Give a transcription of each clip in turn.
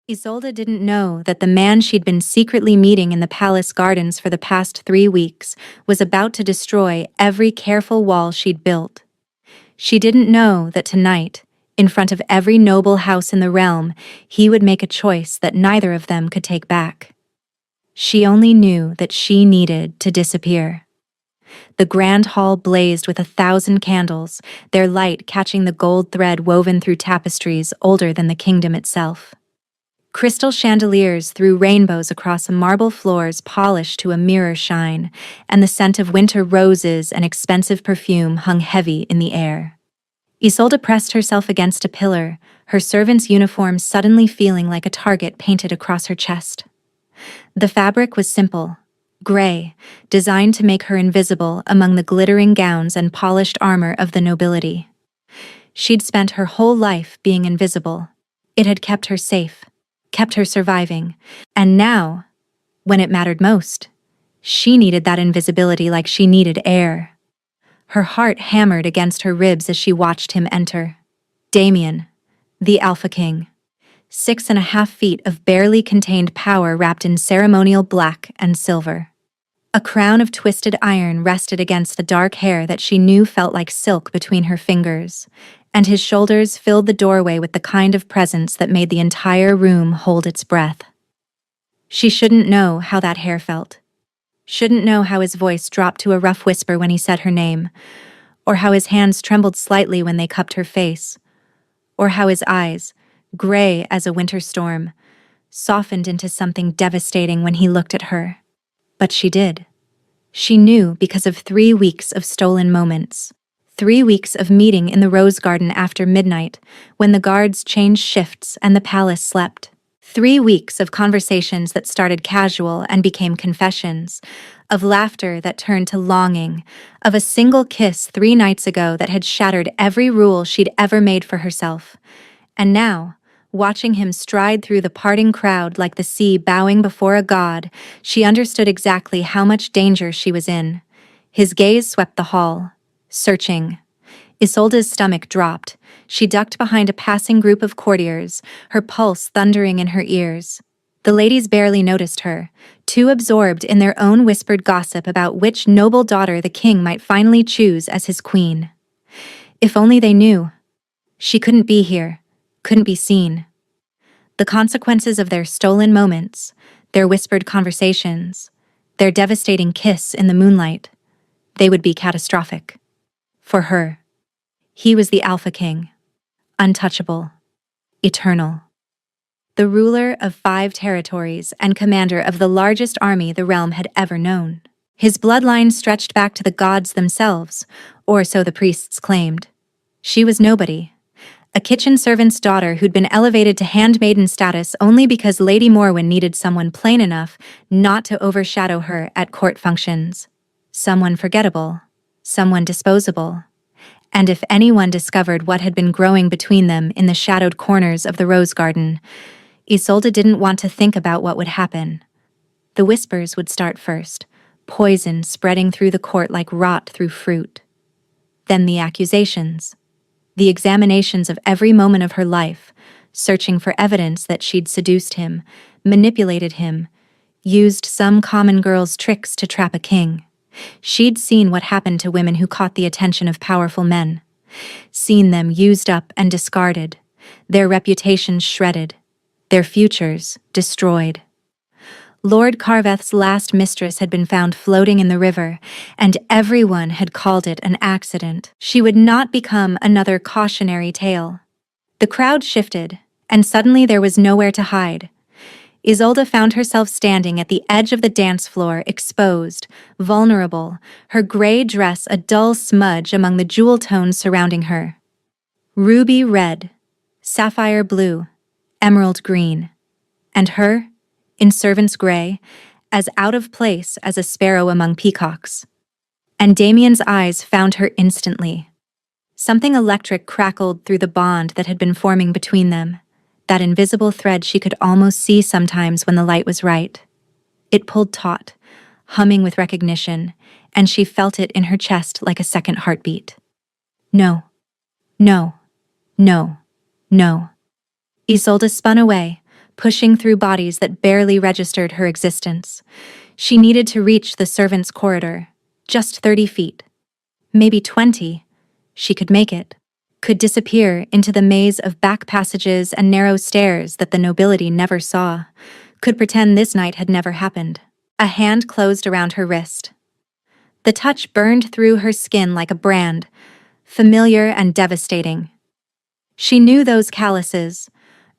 Isolde didn't know that the man she'd been secretly meeting in the palace gardens for the past 3 weeks was about to destroy every careful wall she'd built. She didn't know that tonight, in front of every noble house in the realm, he would make a choice that neither of them could take back. She only knew that she needed to disappear. The grand hall blazed with 1,000 candles, their light catching the gold thread woven through tapestries older than the kingdom itself. Crystal chandeliers threw rainbows across marble floors polished to a mirror shine, and the scent of winter roses and expensive perfume hung heavy in the air. Isolde pressed herself against a pillar, her servant's uniform suddenly feeling like a target painted across her chest. The fabric was simple, gray, designed to make her invisible among the glittering gowns and polished armor of the nobility. She'd spent her whole life being invisible. It had kept her safe, kept her surviving, and now, when it mattered most, she needed that invisibility like she needed air. Her heart hammered against her ribs as she watched him enter. Damien, the Alpha King. 6.5 feet of barely contained power wrapped in ceremonial black and silver. A crown of twisted iron rested against the dark hair that she knew felt like silk between her fingers, and his shoulders filled the doorway with the kind of presence that made the entire room hold its breath. She shouldn't know how that hair felt. Shouldn't know how his voice dropped to a rough whisper when he said her name, or how his hands trembled slightly when they cupped her face, or how his eyes, gray as a winter storm, softened into something devastating when he looked at her. But she did. She knew because of 3 weeks of stolen moments. 3 weeks of meeting in the rose garden after midnight, when the guards changed shifts and the palace slept. 3 weeks of conversations that started casual and became confessions, of laughter that turned to longing, of a single kiss 3 nights ago that had shattered every rule she'd ever made for herself. And now, watching him stride through the parting crowd like the sea bowing before a god, she understood exactly how much danger she was in. His gaze swept the hall, searching. Isolde's stomach dropped. She ducked behind a passing group of courtiers, her pulse thundering in her ears. The ladies barely noticed her, too absorbed in their own whispered gossip about which noble daughter the king might finally choose as his queen. If only they knew. She couldn't be here, couldn't be seen. The consequences of their stolen moments, their whispered conversations, their devastating kiss in the moonlight, they would be catastrophic. For her. He was the Alpha King, untouchable, eternal. The ruler of 5 territories and commander of the largest army the realm had ever known. His bloodline stretched back to the gods themselves, or so the priests claimed. She was nobody. A kitchen servant's daughter who'd been elevated to handmaiden status only because Lady Morwen needed someone plain enough not to overshadow her at court functions. Someone forgettable. Someone disposable. And if anyone discovered what had been growing between them in the shadowed corners of the rose garden, Isolde didn't want to think about what would happen. The whispers would start first, poison spreading through the court like rot through fruit. Then the accusations. The examinations of every moment of her life, searching for evidence that she'd seduced him, manipulated him, used some common girl's tricks to trap a king. She'd seen what happened to women who caught the attention of powerful men, seen them used up and discarded, their reputations shredded, their futures destroyed. Lord Carveth's last mistress had been found floating in the river, and everyone had called it an accident. She would not become another cautionary tale. The crowd shifted, and suddenly there was nowhere to hide. Isolde found herself standing at the edge of the dance floor, exposed, vulnerable, her gray dress a dull smudge among the jewel tones surrounding her. Ruby red, sapphire blue, emerald green. And her, in servant's gray, as out of place as a sparrow among peacocks. And Damien's eyes found her instantly. Something electric crackled through the bond that had been forming between them, that invisible thread she could almost see sometimes when the light was right. It pulled taut, humming with recognition, and she felt it in her chest like a second heartbeat. No. No. No. No. Isolde spun away, pushing through bodies that barely registered her existence. She needed to reach the servants' corridor, just 30 feet. Maybe 20. She could make it. Could disappear into the maze of back passages and narrow stairs that the nobility never saw. Could pretend this night had never happened. A hand closed around her wrist. The touch burned through her skin like a brand, familiar and devastating. She knew those calluses,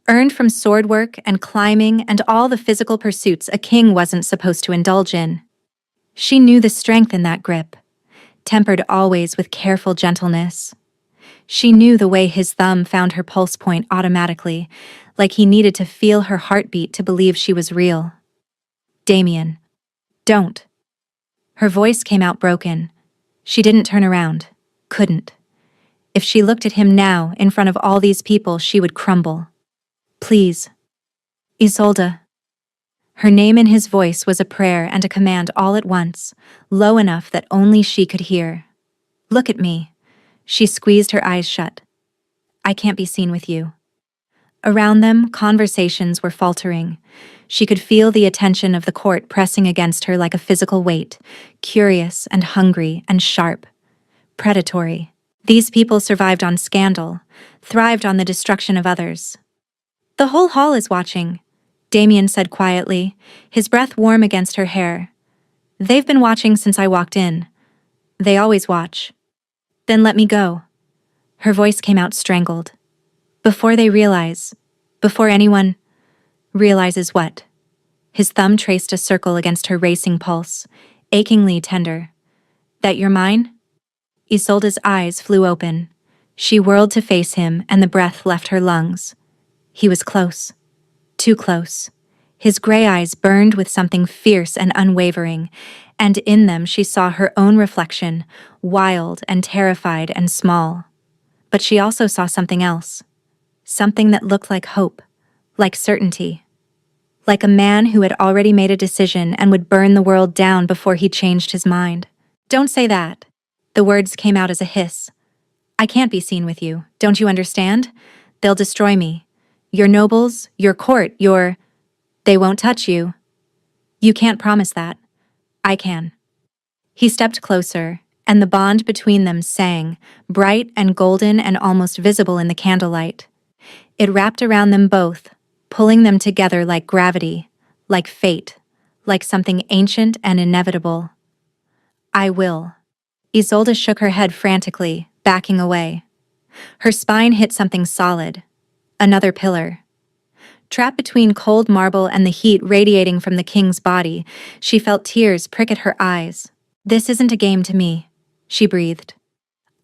earned from sword work and climbing and all the physical pursuits a king wasn't supposed to indulge in. She knew the strength in that grip, tempered always with careful gentleness. She knew the way his thumb found her pulse point automatically, like he needed to feel her heartbeat to believe she was real. Damien, don't. Her voice came out broken. She didn't turn around. Couldn't. If she looked at him now, in front of all these people, she would crumble. Please. Isolde. Her name in his voice was a prayer and a command all at once, low enough that only she could hear. Look at me. She squeezed her eyes shut. I can't be seen with you. Around them, conversations were faltering. She could feel the attention of the court pressing against her like a physical weight, curious and hungry and sharp. Predatory. These people survived on scandal, thrived on the destruction of others. The whole hall is watching, Damien said quietly, his breath warm against her hair. They've been watching since I walked in. They always watch. Then let me go. Her voice came out strangled. Before they realize, before anyone realizes what? His thumb traced a circle against her racing pulse, achingly tender. That you're mine? Isolde's eyes flew open. She whirled to face him and the breath left her lungs. He was close. Too close. His gray eyes burned with something fierce and unwavering, and in them she saw her own reflection, wild and terrified and small. But she also saw something else. Something that looked like hope, like certainty. Like a man who had already made a decision and would burn the world down before he changed his mind. Don't say that. The words came out as a hiss. I can't be seen with you, don't you understand? They'll destroy me. Your nobles, your court, They won't touch you. You can't promise that. I can. He stepped closer, and the bond between them sang, bright and golden and almost visible in the candlelight. It wrapped around them both, pulling them together like gravity, like fate, like something ancient and inevitable. I will. Isolde shook her head frantically, backing away. Her spine hit something solid. Another pillar. Trapped between cold marble and the heat radiating from the king's body, she felt tears prick at her eyes. This isn't a game to me, she breathed.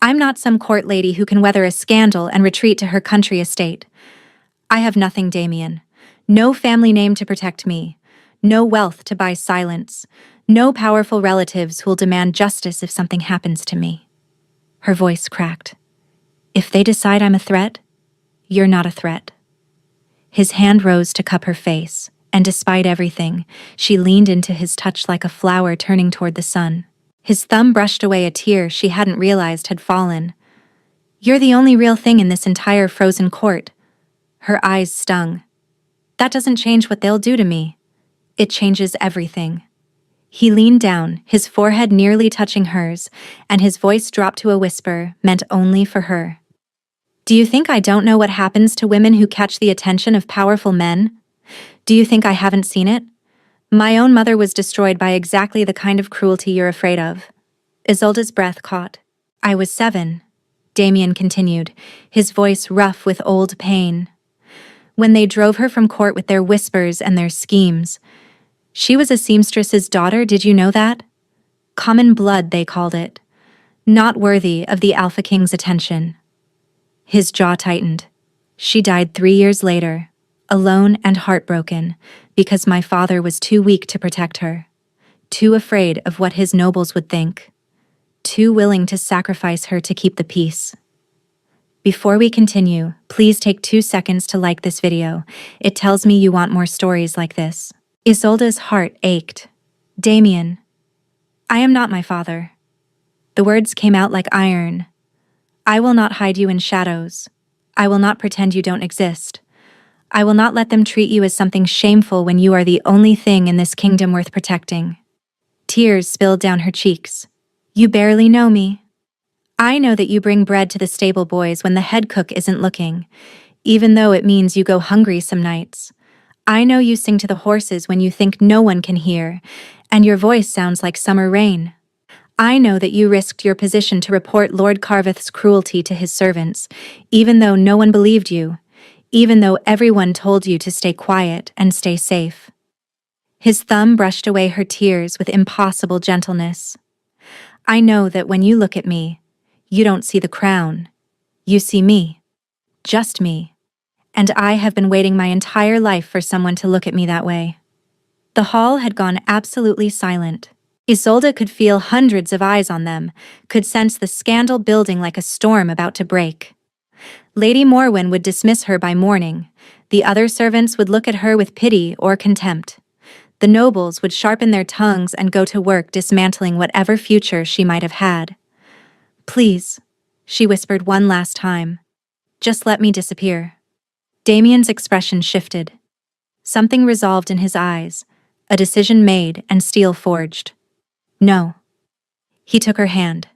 I'm not some court lady who can weather a scandal and retreat to her country estate. I have nothing, Damien. No family name to protect me. No wealth to buy silence. No powerful relatives who'll demand justice if something happens to me. Her voice cracked. If they decide I'm a threat, you're not a threat. His hand rose to cup her face, and despite everything, she leaned into his touch like a flower turning toward the sun. His thumb brushed away a tear she hadn't realized had fallen. You're the only real thing in this entire frozen court. Her eyes stung. That doesn't change what they'll do to me. It changes everything. He leaned down, his forehead nearly touching hers, and his voice dropped to a whisper meant only for her. Do you think I don't know what happens to women who catch the attention of powerful men? Do you think I haven't seen it? My own mother was destroyed by exactly the kind of cruelty you're afraid of. Isolde's breath caught. I was 7, Damien continued, his voice rough with old pain. When they drove her from court with their whispers and their schemes. She was a seamstress's daughter, did you know that? Common blood, they called it. Not worthy of the Alpha King's attention. His jaw tightened. She died 3 years later, alone and heartbroken, because my father was too weak to protect her. Too afraid of what his nobles would think. Too willing to sacrifice her to keep the peace. Before we continue, please take 2 seconds to like this video. It tells me you want more stories like this. Isolde's heart ached. Damien. I am not my father. The words came out like iron. I will not hide you in shadows. I will not pretend you don't exist. I will not let them treat you as something shameful when you are the only thing in this kingdom worth protecting. Tears spilled down her cheeks. You barely know me. I know that you bring bread to the stable boys when the head cook isn't looking, even though it means you go hungry some nights. I know you sing to the horses when you think no one can hear, and your voice sounds like summer rain. I know that you risked your position to report Lord Carveth's cruelty to his servants, even though no one believed you, even though everyone told you to stay quiet and stay safe. His thumb brushed away her tears with impossible gentleness. I know that when you look at me, you don't see the crown. You see me. Just me. And I have been waiting my entire life for someone to look at me that way. The hall had gone absolutely silent. Isolde could feel hundreds of eyes on them, could sense the scandal building like a storm about to break. Lady Morwen would dismiss her by morning. The other servants would look at her with pity or contempt. The nobles would sharpen their tongues and go to work dismantling whatever future she might have had. Please, she whispered one last time. Just let me disappear. Damien's expression shifted. Something resolved in his eyes, a decision made and steel forged. No. He took her hand.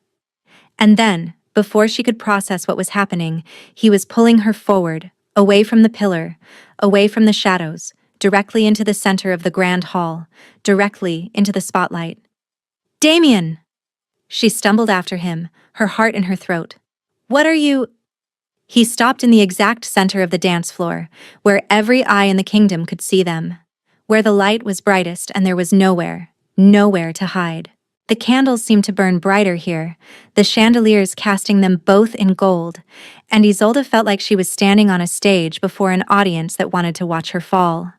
And then, before she could process what was happening, he was pulling her forward, away from the pillar, away from the shadows, directly into the center of the grand hall, directly into the spotlight. Damien! She stumbled after him, her heart in her throat. What are you— He stopped in the exact center of the dance floor, where every eye in the kingdom could see them, where the light was brightest and there was nowhere to hide. The candles seemed to burn brighter here, the chandeliers casting them both in gold, and Isolde felt like she was standing on a stage before an audience that wanted to watch her fall.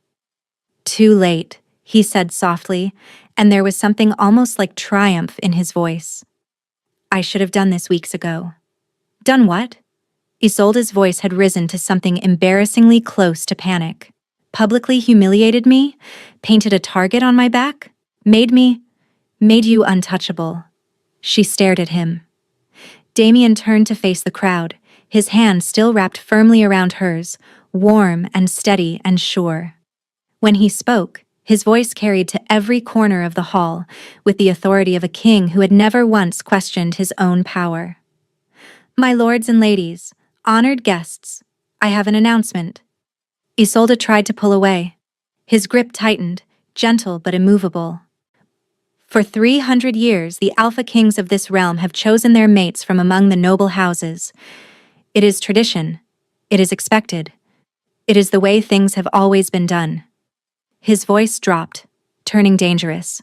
Too late, he said softly, and there was something almost like triumph in his voice. I should have done this weeks ago. Done what? Isolde's voice had risen to something embarrassingly close to panic. Publicly humiliated me? Painted a target on my back? Made you untouchable. She stared at him. Damien turned to face the crowd, his hand still wrapped firmly around hers, warm and steady and sure. When he spoke, his voice carried to every corner of the hall, with the authority of a king who had never once questioned his own power. My lords and ladies, honored guests, I have an announcement. Isolde tried to pull away. His grip tightened, gentle but immovable. For 300 years, the Alpha Kings of this realm have chosen their mates from among the noble houses. It is tradition. It is expected. It is the way things have always been done. His voice dropped, turning dangerous.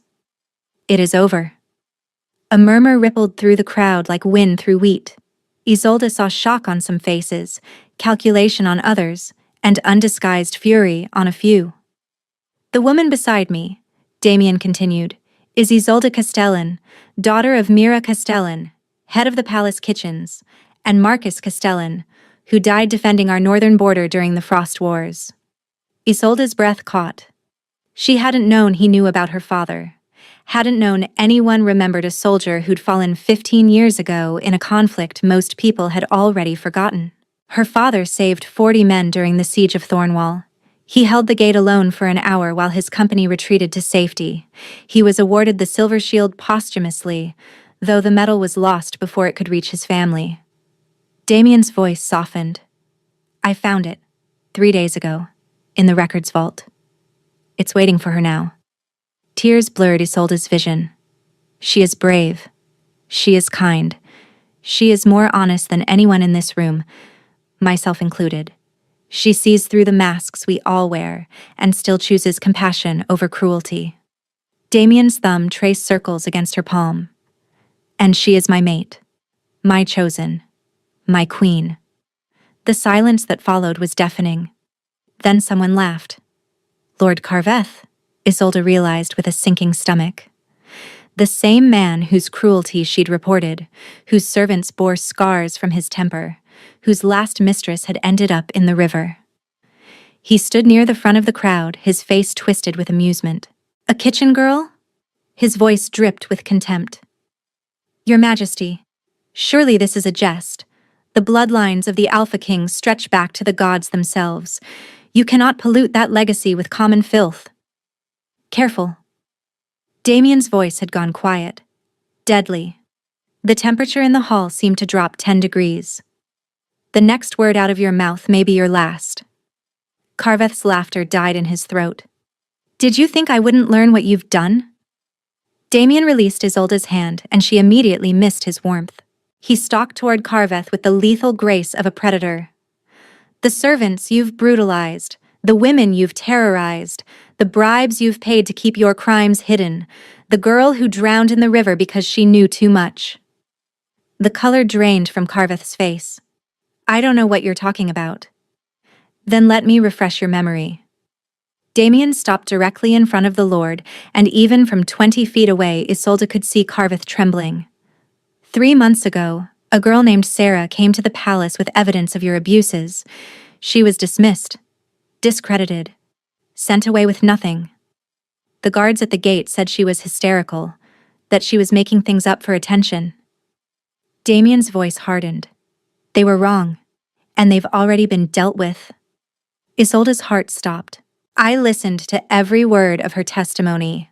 It is over. A murmur rippled through the crowd like wind through wheat. Isolde saw shock on some faces, calculation on others, and undisguised fury on a few. The woman beside me, Damien continued, is Isolde Castellan, daughter of Mira Castellan, head of the palace kitchens, and Marcus Castellan, who died defending our northern border during the Frost Wars. Isolde's breath caught. She hadn't known he knew about her father, hadn't known anyone remembered a soldier who'd fallen 15 years ago in a conflict most people had already forgotten. Her father saved 40 men during the siege of Thornwall. He held the gate alone for an hour while his company retreated to safety. He was awarded the Silver Shield posthumously, though the medal was lost before it could reach his family. Damien's voice softened. I found it, 3 days ago, in the records vault. It's waiting for her now. Tears blurred Isolde's vision. She is brave. She is kind. She is more honest than anyone in this room, myself included. She sees through the masks we all wear and still chooses compassion over cruelty. Damien's thumb traced circles against her palm. And she is my mate. My chosen. My queen. The silence that followed was deafening. Then someone laughed. Lord Carveth, Isolde realized with a sinking stomach. The same man whose cruelty she'd reported, whose servants bore scars from his temper, whose last mistress had ended up in the river. He stood near the front of the crowd, his face twisted with amusement. A kitchen girl? His voice dripped with contempt. Your Majesty, surely this is a jest. The bloodlines of the Alpha Kings stretch back to the gods themselves. You cannot pollute that legacy with common filth. Careful. Damien's voice had gone quiet, deadly. The temperature in the hall seemed to drop 10 degrees. The next word out of your mouth may be your last. Carveth's laughter died in his throat. Did you think I wouldn't learn what you've done? Damien released Isolde's hand, and she immediately missed his warmth. He stalked toward Carveth with the lethal grace of a predator. The servants you've brutalized, the women you've terrorized, the bribes you've paid to keep your crimes hidden, the girl who drowned in the river because she knew too much. The color drained from Carveth's face. I don't know what you're talking about. Then let me refresh your memory. Damien stopped directly in front of the Lord, and even from 20 feet away Isolde could see Carveth trembling. 3 months ago, a girl named Sarah came to the palace with evidence of your abuses. She was dismissed, discredited, sent away with nothing. The guards at the gate said she was hysterical, that she was making things up for attention. Damien's voice hardened. They were wrong, and they've already been dealt with. Isolde's heart stopped. I listened to every word of her testimony.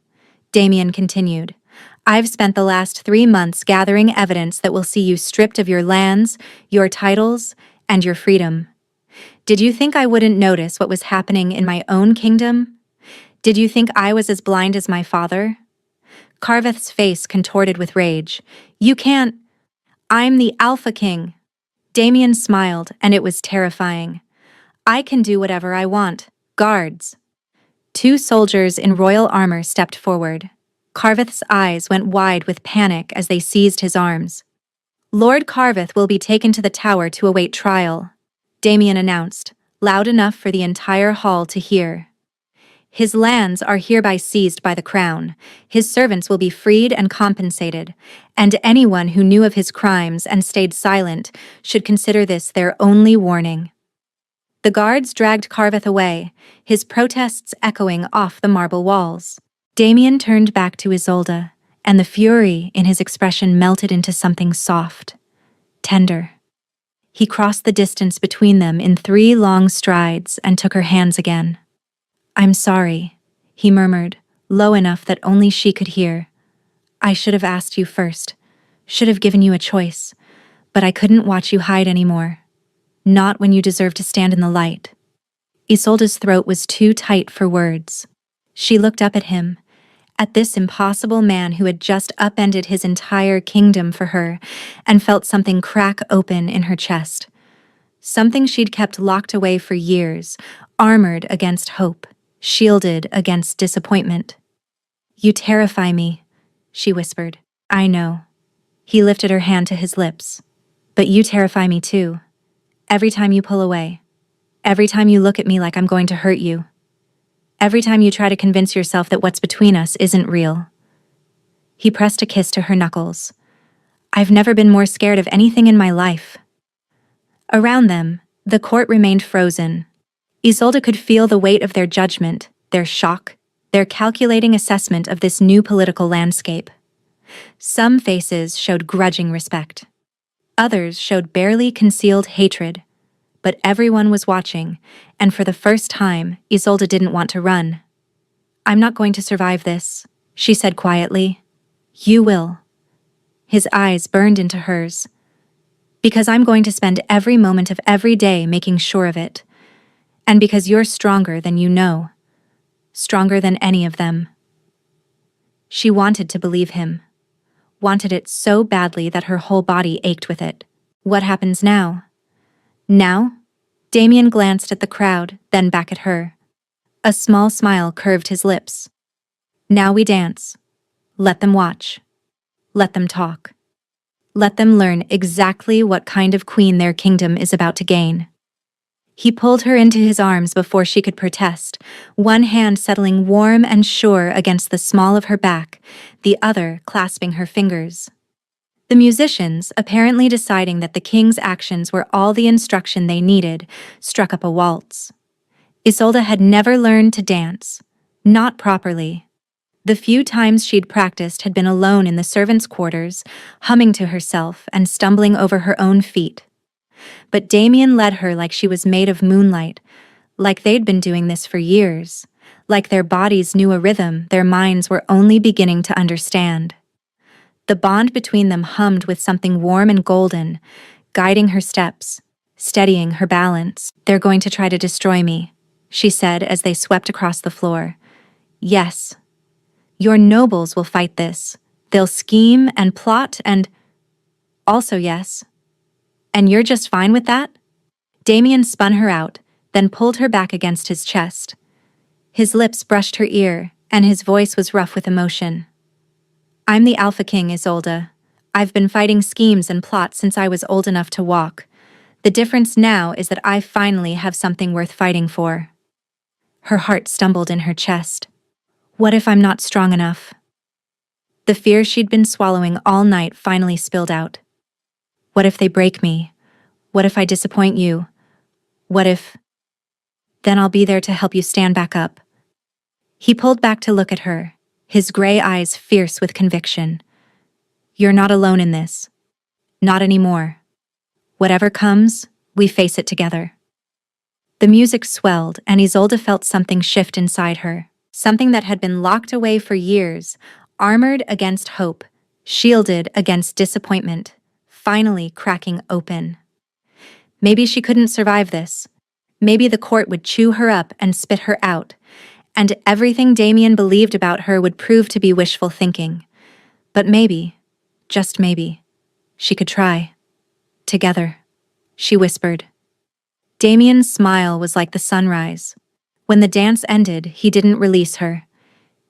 Damien continued. I've spent the last 3 months gathering evidence that will see you stripped of your lands, your titles, and your freedom. Did you think I wouldn't notice what was happening in my own kingdom? Did you think I was as blind as my father? Carveth's face contorted with rage. You can't. I'm the Alpha King. Damien smiled, and it was terrifying. I can do whatever I want. Guards. 2 soldiers in royal armor stepped forward. Carveth's eyes went wide with panic as they seized his arms. Lord Carveth will be taken to the tower to await trial, Damien announced, loud enough for the entire hall to hear. His lands are hereby seized by the crown, his servants will be freed and compensated, and anyone who knew of his crimes and stayed silent should consider this their only warning. The guards dragged Carveth away, his protests echoing off the marble walls. Damien turned back to Isolde, and the fury in his expression melted into something soft, tender. He crossed the distance between them in 3 long strides and took her hands again. I'm sorry, he murmured, low enough that only she could hear. I should have asked you first, should have given you a choice, but I couldn't watch you hide anymore. Not when you deserve to stand in the light. Isolde's throat was too tight for words. She looked up at him, at this impossible man who had just upended his entire kingdom for her, and felt something crack open in her chest. Something she'd kept locked away for years, armored against hope, shielded against disappointment. You terrify me, she whispered. I know. He lifted her hand to his lips. But you terrify me too. Every time you pull away. Every time you look at me like I'm going to hurt you. Every time you try to convince yourself that what's between us isn't real. He pressed a kiss to her knuckles. I've never been more scared of anything in my life. Around them, the court remained frozen. Isolde could feel the weight of their judgment, their shock, their calculating assessment of this new political landscape. Some faces showed grudging respect. Others showed barely concealed hatred. But everyone was watching, and for the first time, Isolde didn't want to run. I'm not going to survive this, she said quietly. You will. His eyes burned into hers. Because I'm going to spend every moment of every day making sure of it. And because you're stronger than you know. Stronger than any of them. She wanted to believe him. Wanted it so badly that her whole body ached with it. What happens now? Now? Damien glanced at the crowd, then back at her. A small smile curved his lips. Now we dance. Let them watch. Let them talk. Let them learn exactly what kind of queen their kingdom is about to gain. He pulled her into his arms before she could protest, one hand settling warm and sure against the small of her back, the other clasping her fingers. The musicians, apparently deciding that the king's actions were all the instruction they needed, struck up a waltz. Isolde had never learned to dance, not properly. The few times she'd practiced had been alone in the servants' quarters, humming to herself and stumbling over her own feet. But Damien led her like she was made of moonlight, like they'd been doing this for years, like their bodies knew a rhythm their minds were only beginning to understand. The bond between them hummed with something warm and golden, guiding her steps, steadying her balance. "They're going to try to destroy me," she said as they swept across the floor. "Yes. Your nobles will fight this. They'll scheme and plot and— Also yes. And you're just fine with that?" Damien spun her out, then pulled her back against his chest. His lips brushed her ear, and his voice was rough with emotion. "I'm the Alpha King, Isolde. I've been fighting schemes and plots since I was old enough to walk. The difference now is that I finally have something worth fighting for." Her heart stumbled in her chest. What if I'm not strong enough? The fear she'd been swallowing all night finally spilled out. What if they break me? What if I disappoint you? What if— Then I'll be there to help you stand back up. He pulled back to look at her, his gray eyes fierce with conviction. "You're not alone in this. Not anymore. Whatever comes, we face it together." The music swelled, and Isolde felt something shift inside her, something that had been locked away for years, armored against hope, shielded against disappointment, finally cracking open. Maybe she couldn't survive this. Maybe the court would chew her up and spit her out, and everything Damien believed about her would prove to be wishful thinking. But maybe, just maybe, she could try. "Together," she whispered. Damien's smile was like the sunrise. When the dance ended, he didn't release her.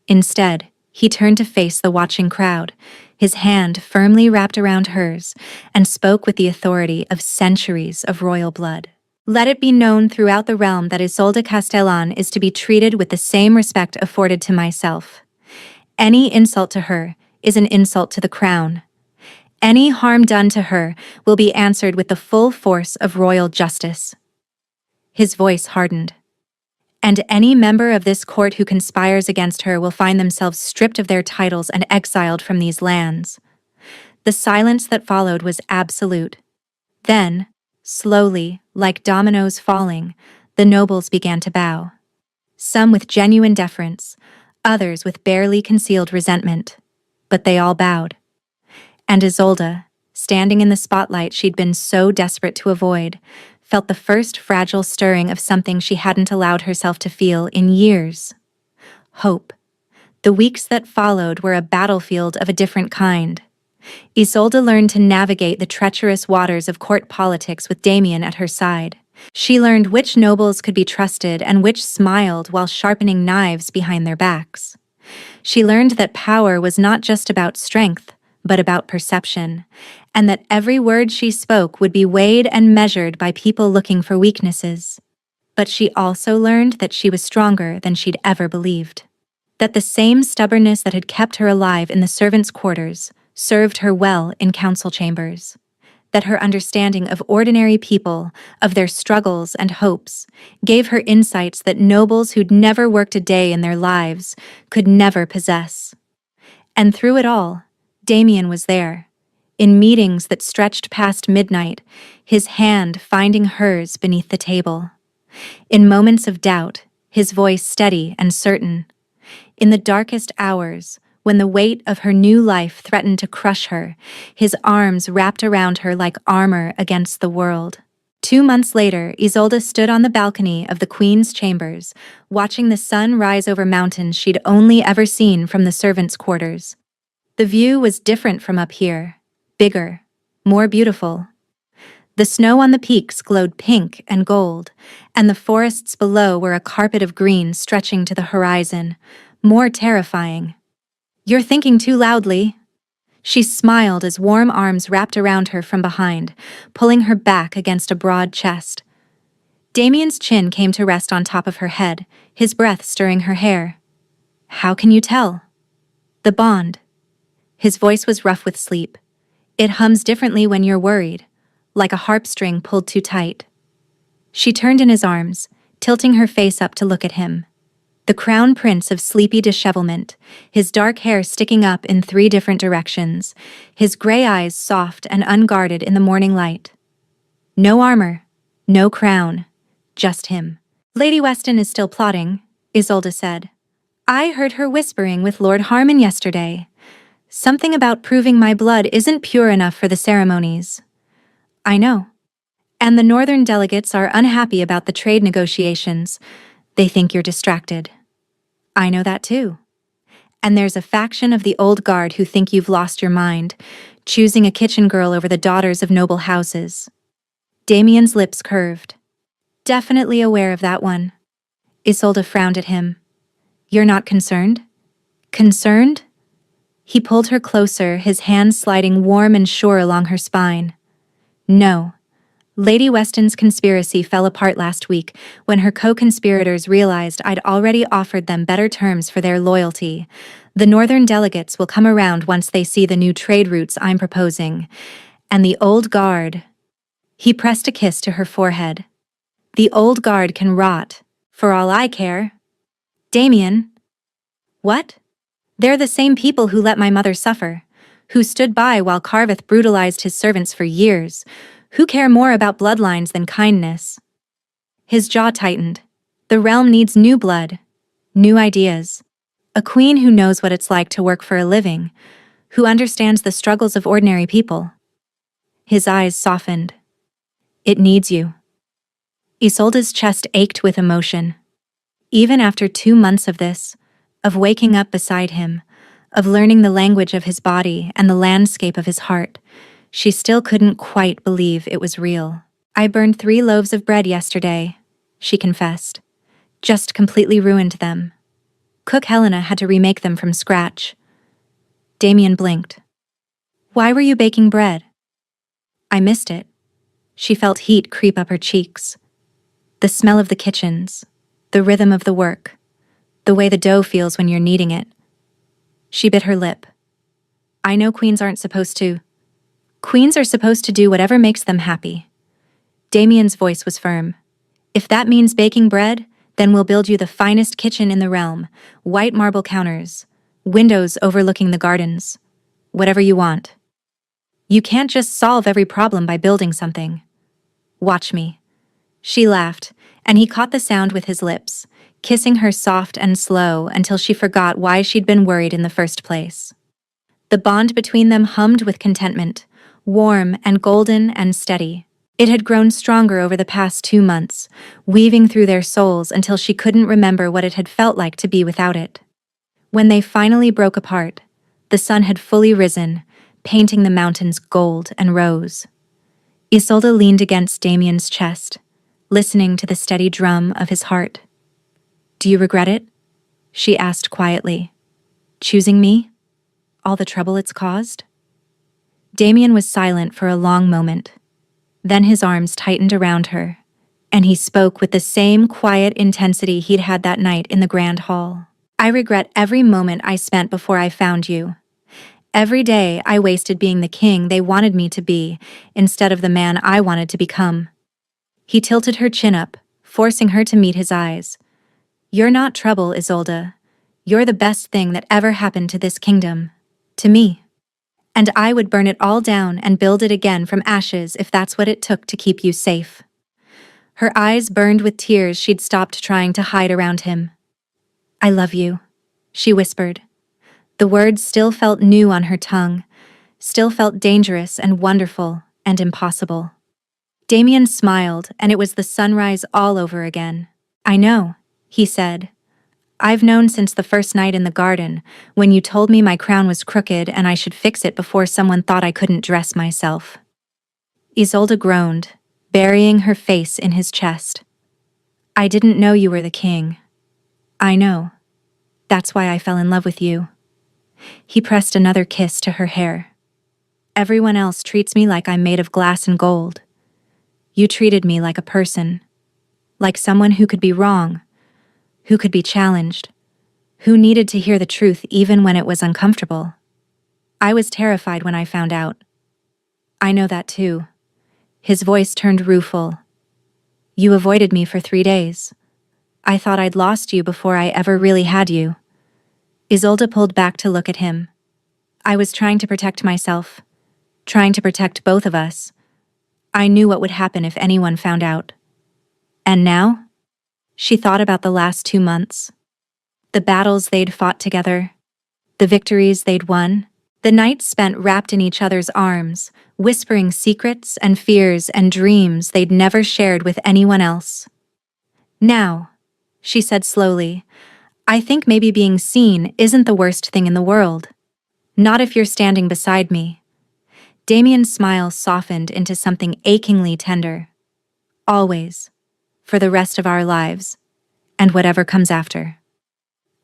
Instead, he turned to face the watching crowd, his hand firmly wrapped around hers, and spoke with the authority of centuries of royal blood. "Let it be known throughout the realm that Isolde Castellan is to be treated with the same respect afforded to myself. Any insult to her is an insult to the crown. Any harm done to her will be answered with the full force of royal justice." His voice hardened. "And any member of this court who conspires against her will find themselves stripped of their titles and exiled from these lands." The silence that followed was absolute. Then, slowly, like dominoes falling, the nobles began to bow. Some with genuine deference, others with barely concealed resentment. But they all bowed. And Isolde, standing in the spotlight she'd been so desperate to avoid, felt the first fragile stirring of something she hadn't allowed herself to feel in years. Hope. The weeks that followed were a battlefield of a different kind. Isolde learned to navigate the treacherous waters of court politics with Damien at her side. She learned which nobles could be trusted and which smiled while sharpening knives behind their backs. She learned that power was not just about strength, but about perception, and that every word she spoke would be weighed and measured by people looking for weaknesses. But she also learned that she was stronger than she'd ever believed. That the same stubbornness that had kept her alive in the servants' quarters served her well in council chambers. That her understanding of ordinary people, of their struggles and hopes, gave her insights that nobles who'd never worked a day in their lives could never possess. And through it all, Damien was there, in meetings that stretched past midnight, his hand finding hers beneath the table. In moments of doubt, his voice steady and certain. In the darkest hours, when the weight of her new life threatened to crush her, his arms wrapped around her like armor against the world. 2 months later, Isolde stood on the balcony of the Queen's chambers, watching the sun rise over mountains she'd only ever seen from the servants' quarters. The view was different from up here, bigger, more beautiful. The snow on the peaks glowed pink and gold, and the forests below were a carpet of green stretching to the horizon, more terrifying. "You're thinking too loudly." She smiled as warm arms wrapped around her from behind, pulling her back against a broad chest. Damien's chin came to rest on top of her head, his breath stirring her hair. "How can you tell?" "The bond." His voice was rough with sleep. "It hums differently when you're worried, like a harp string pulled too tight." She turned in his arms, tilting her face up to look at him. The crown prince of sleepy dishevelment, his dark hair sticking up in 3 different directions, his gray eyes soft and unguarded in the morning light. No armor, no crown, just him, Lady Weston is still plotting, Isolde said. I heard her whispering with Lord Harmon yesterday. Something about proving my blood isn't pure enough for the ceremonies. I know. And the northern delegates are unhappy about the trade negotiations. They think you're distracted. I know that too. And there's a faction of the old guard who think you've lost your mind, choosing a kitchen girl over the daughters of noble houses. Damien's lips curved. Definitely aware of that one. Isolde frowned at him. You're not concerned? Concerned? He pulled her closer, his hands sliding warm and sure along her spine. No. Lady Weston's conspiracy fell apart last week when her co-conspirators realized I'd already offered them better terms for their loyalty. The northern delegates will come around once they see the new trade routes I'm proposing. And the old guard. He pressed a kiss to her forehead. The old guard can rot, for all I care. Damien. What? They're the same people who let my mother suffer, who stood by while Carveth brutalized his servants for years, who care more about bloodlines than kindness. His jaw tightened. The realm needs new blood, new ideas, a queen who knows what it's like to work for a living, who understands the struggles of ordinary people. His eyes softened. It needs you. Isolde's chest ached with emotion. Even after 2 months of this, of waking up beside him, of learning the language of his body and the landscape of his heart, she still couldn't quite believe it was real. I burned 3 loaves of bread yesterday, she confessed. Just completely ruined them. Cook Helena had to remake them from scratch. Damien blinked. Why were you baking bread? I missed it. She felt heat creep up her cheeks. The smell of the kitchens, the rhythm of the work, the way the dough feels when you're kneading it. She bit her lip. I know queens aren't supposed to. Queens are supposed to do whatever makes them happy. Damien's voice was firm. If that means baking bread, then we'll build you the finest kitchen in the realm, white marble counters, windows overlooking the gardens, whatever you want. You can't just solve every problem by building something. Watch me. She laughed, and he caught the sound with his lips, kissing her soft and slow until she forgot why she'd been worried in the first place. The bond between them hummed with contentment, warm and golden and steady. It had grown stronger over the past 2 months, weaving through their souls until she couldn't remember what it had felt like to be without it. When they finally broke apart, the sun had fully risen, painting the mountains gold and rose. Isolde leaned against Damien's chest, listening to the steady drum of his heart. Do you regret it? She asked quietly. Choosing me? All the trouble it's caused? Damien was silent for a long moment. Then his arms tightened around her, and he spoke with the same quiet intensity he'd had that night in the grand hall. I regret every moment I spent before I found you. Every day I wasted being the king they wanted me to be, instead of the man I wanted to become. He tilted her chin up, forcing her to meet his eyes. You're not trouble, Isolde. You're the best thing that ever happened to this kingdom. To me. And I would burn it all down and build it again from ashes if that's what it took to keep you safe. Her eyes burned with tears she'd stopped trying to hide around him. I love you, she whispered. The words still felt new on her tongue, still felt dangerous and wonderful and impossible. Damien smiled, and it was the sunrise all over again. I know, he said. I've known since the first night in the garden, when you told me my crown was crooked and I should fix it before someone thought I couldn't dress myself. Isolde groaned, burying her face in his chest. I didn't know you were the king. I know. That's why I fell in love with you. He pressed another kiss to her hair. Everyone else treats me like I'm made of glass and gold. You treated me like a person, like someone who could be wrong, who could be challenged, who needed to hear the truth even when it was uncomfortable. I was terrified when I found out. I know that too. His voice turned rueful. You avoided me for 3 days. I thought I'd lost you before I ever really had you. Isolde pulled back to look at him. I was trying to protect myself, trying to protect both of us. I knew what would happen if anyone found out. And now? She thought about the last 2 months, the battles they'd fought together, the victories they'd won, the nights spent wrapped in each other's arms, whispering secrets and fears and dreams they'd never shared with anyone else. Now, she said slowly, I think maybe being seen isn't the worst thing in the world. Not if you're standing beside me. Damien's smile softened into something achingly tender. Always. For the rest of our lives. And whatever comes after.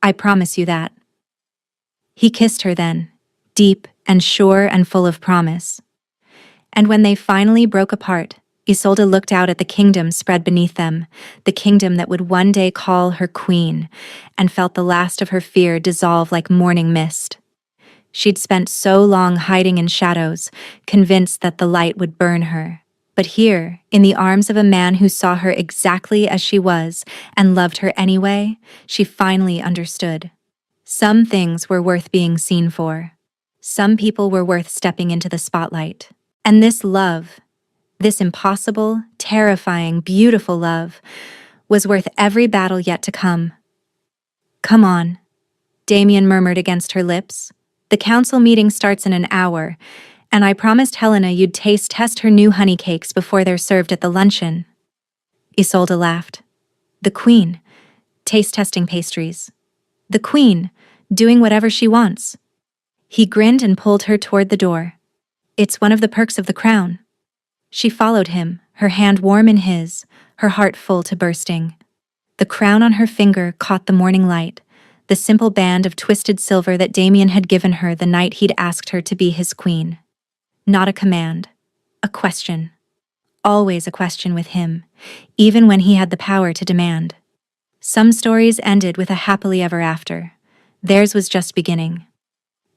I promise you that. He kissed her then, deep and sure and full of promise. And when they finally broke apart, Isolde looked out at the kingdom spread beneath them, the kingdom that would one day call her queen, and felt the last of her fear dissolve like morning mist. She'd spent so long hiding in shadows, convinced that the light would burn her. But here, in the arms of a man who saw her exactly as she was and loved her anyway, she finally understood. Some things were worth being seen for. Some people were worth stepping into the spotlight. And this love, this impossible, terrifying, beautiful love, was worth every battle yet to come. Come on, Damien murmured against her lips. The council meeting starts in an hour, and I promised Helena you'd test her new honey cakes before they're served at the luncheon. Isolde laughed. The queen, taste-testing pastries. The queen, doing whatever she wants. He grinned and pulled her toward the door. It's one of the perks of the crown. She followed him, her hand warm in his, her heart full to bursting. The crown on her finger caught the morning light, the simple band of twisted silver that Damien had given her the night he'd asked her to be his queen. Not a command, a question. Always a question with him, even when he had the power to demand. Some stories ended with a happily ever after. Theirs was just beginning.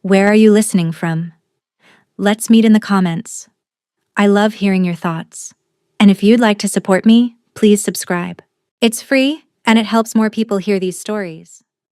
Where are you listening from? Let's meet in the comments. I love hearing your thoughts. And if you'd like to support me, please subscribe. It's free, and it helps more people hear these stories.